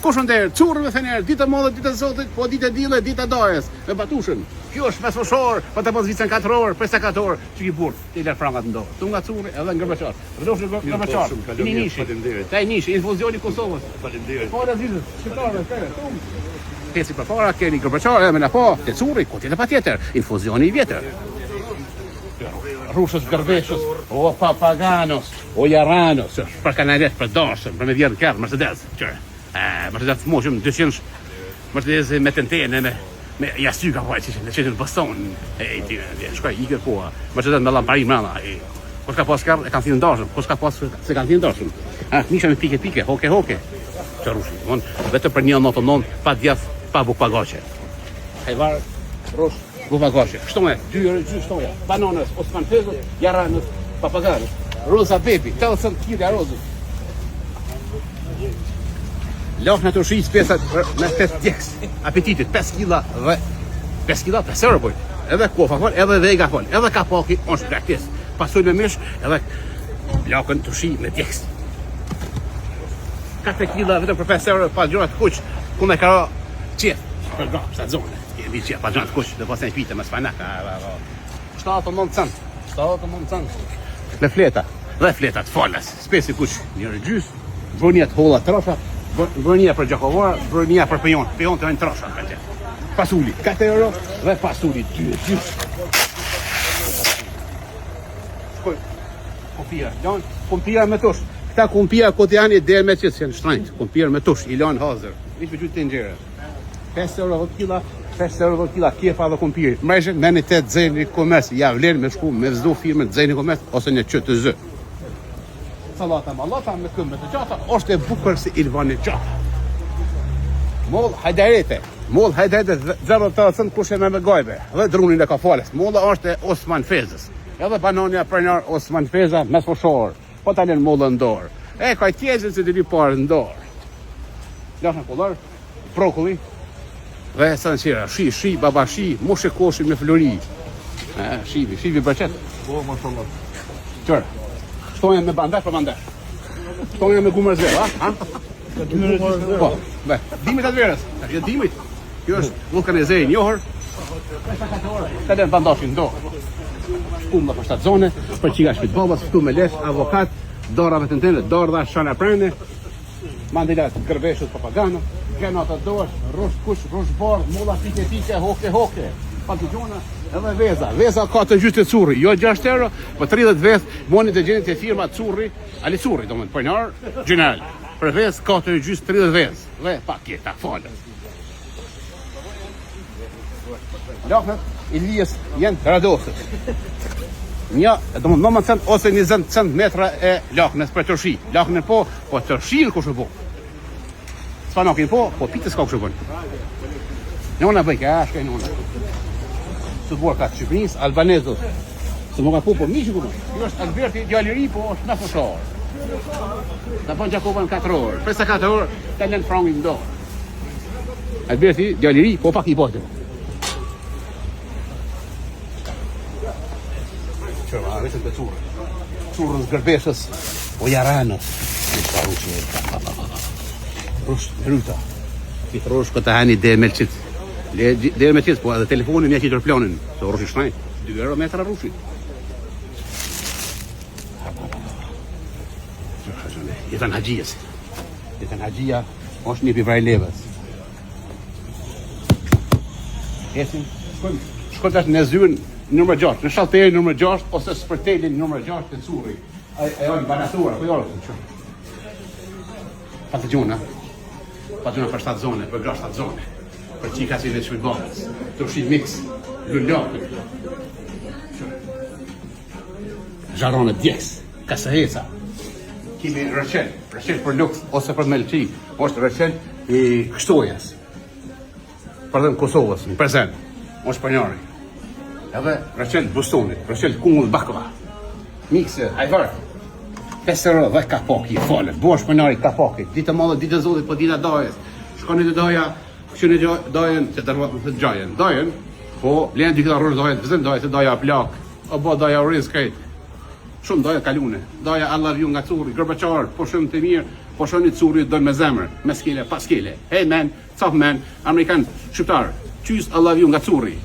Kushën der, currë me fener, ditë modë, ditë zotit, po ditë dille, ditë dajes, me batushën. Kjo është mesfushor, po të mos vicën 4 orë, 54 orë, që ki burë, të i lërë frangat në dorë. Tu nga currë edhe ngërbëqar. Rëdofshë ngërbëqar, një nishi, taj nishi, infuzioni Kosovës. Faleminderit. Po rëzizës, shqiptarë, kërë, pesi për para, keni ngërbëqar, edhe me në po, të curri, ku tjetë pa tjetër, infuzioni i vjetër. Rushës, gërbeshës, o papaganos, o jaranos, për kanalet, për dashën, për me vjerën kërë, Mercedes, qërë. Mercedes moshëm 200, Mercedes me tentene, me jasyka po, që në qenë në Boston, shkoj i kërë po, Mercedes me lamparim rana, kus ka pas kërë, e kanë thinë dashëm, kus ka pas se kanë thinë dashëm. Nisha me pike, hoke, që rushë, vetë për 1,99, pa djath, pa buk pagaqe. Hajvar, rush. Bufagoshe, shtoje, 2 euro gjysmë shtoje, bananas, Osman Fezut, jaranës, papagarës, roza bebi, 80 kg rozë. Lafë në të shijës pesat me 5 djeks, apetitit, 5 kg dhe 5 kg, 5 euro bojt. Edhe kofa fol, edhe vega fol, edhe kapaki, është praktis. Pasoj me mish, edhe lakën të shijë me djeks. 4 kg vetëm për 5 euro, pas gjërat kuq, ku me karo qef, për ga, sa zonë. Që pa gjanë të kush, dhe pasen pite me spanaka. 7-9 cent. 7-9 cent. Me fleta. Dhe fleta të falas. Spesi kush. Njërë gjys, brënja të holla trosha, brënja për gjakovar, brënja për pejon. Pejon të hajnë trosha. Pasuli 4 euro dhe pasuli 2 gjys. Shkoj. Kumpira. Kumpira me tush. Këta kumpira këtë janë i derë me qëtë, janë shtrajnë. Kumpira me tush, Ilan Hazër. Vishë me gjytë të njëre. 5 euro vë kila. 5 euro kila kefa dhe kumpirit. Mrejshën, meni të dzejnë një komerës, ja vlerë me shku, me vzdu firme të dzejnë një komerës, ose një qëtë të zë. Salata malata me këmbë të gjata, është e bukër si Ilvani gjata. Moll hajderete, 0-8 kushe me gajbe, dhe drunin e ka fales. Molla është e Osman Fezës, edhe banonja për njërë Osman Feza me sfoshorë, po talen mollë në dorë. E, ka tjezën se të li parë në dorë. Lashën kolor, brokoli, dhe sa në qira, shi, baba shi, moshe koshi me flori. Shivi bërqet. Po, mashallah. Qërë, shtonja me bandesh për bandesh. Shtonja me gumër zverë, ha? Po, be, dimit atë verës. Jo dimit. Kjo është lukën e zejnë, johër. Ka den bandashin do. Shkumë për 7 zone, për qika shpit babas, shtu me lesh, avokat, dorave të ndene, dorë dhe shana prene, mandilat, gërbeshët, papagano. Gena të dosh, rush kush, rush bar, molla pike, hoke. Pa të gjona, edhe veza. Veza ka të gjyste curri, jo 6 euro, për 30 vez, moni të gjenit e firma curri, ali curri, do më të përnjarë, general. Për vez ka të gjyste 30 vez, dhe paketa, falë. Lakët, Ilias, jenë radosët. Një, do më 9 cent ose 20 cent metra e lakënës për tërshi. Lakënën po tërshin kush e po. Spanokin po pite s'ka kështë bënë. Njona bëjke, shkaj njona. Së buar ka të Shqipëris, Albanezës. Së më ka po mishë ku bënë. Kjo është Alberti Gjalliri, po është në fësharë. Në bënë Gjakobën 4 orë. Presa 4 orë, të lënë frangin do. Alberti Gjalliri, po pak i bote. Qërë, vetëm të curë. Curës, gërbeshës, o jaranës. Rush, ruta. Këtë rush këtë hani dhe me qëtë. Dhe me qëtë, po edhe telefonin mja qëtër planin. Se rush i shnaj, 2 euro metra rushi. Jetën haqijës. Jetën haqija është një pivraj levës. Esim, shkojmë tash në zyrën nëmër 6, në shalteri nëmër 6, ose spërtelin nëmër 6 të curri. Ajo një banatura, po jorë të qërë. Pa të gjuna. Pa të gjuna për 7 zone, për gra 7 zone. Për qika si në qëpit bëndës. Të ushit mix, lullakë. Zharone djeks, kasaheca. Kimi rëqen për luks, ose për melqi. është rëqen i kështojas. Për dhe në Kosovës, në prezent. është për njëri. Edhe rëqen bustonit, rëqen kungull bakva. Mikse, hajvarë. 5 euro dhe kapaki, falem, bosh për njëri kapaki, ditë madhe, ditë zotit, po dita dajes. Shkoni të daja, këshuni dajen, që të rëvat në të gjajen. Dajen, po, lenë dy këta rrës dajen, vëzën dajen, se daja plak, o bo daja urin s'kajt. Shumë daja kalune, daja allar ju nga curi, gërbeqarë, po shumë të mirë, po shoni curri don me zemër, me skele, pa skele. Hey man, tough man, Amerikan shqiptar. Qysh I love you nga curri.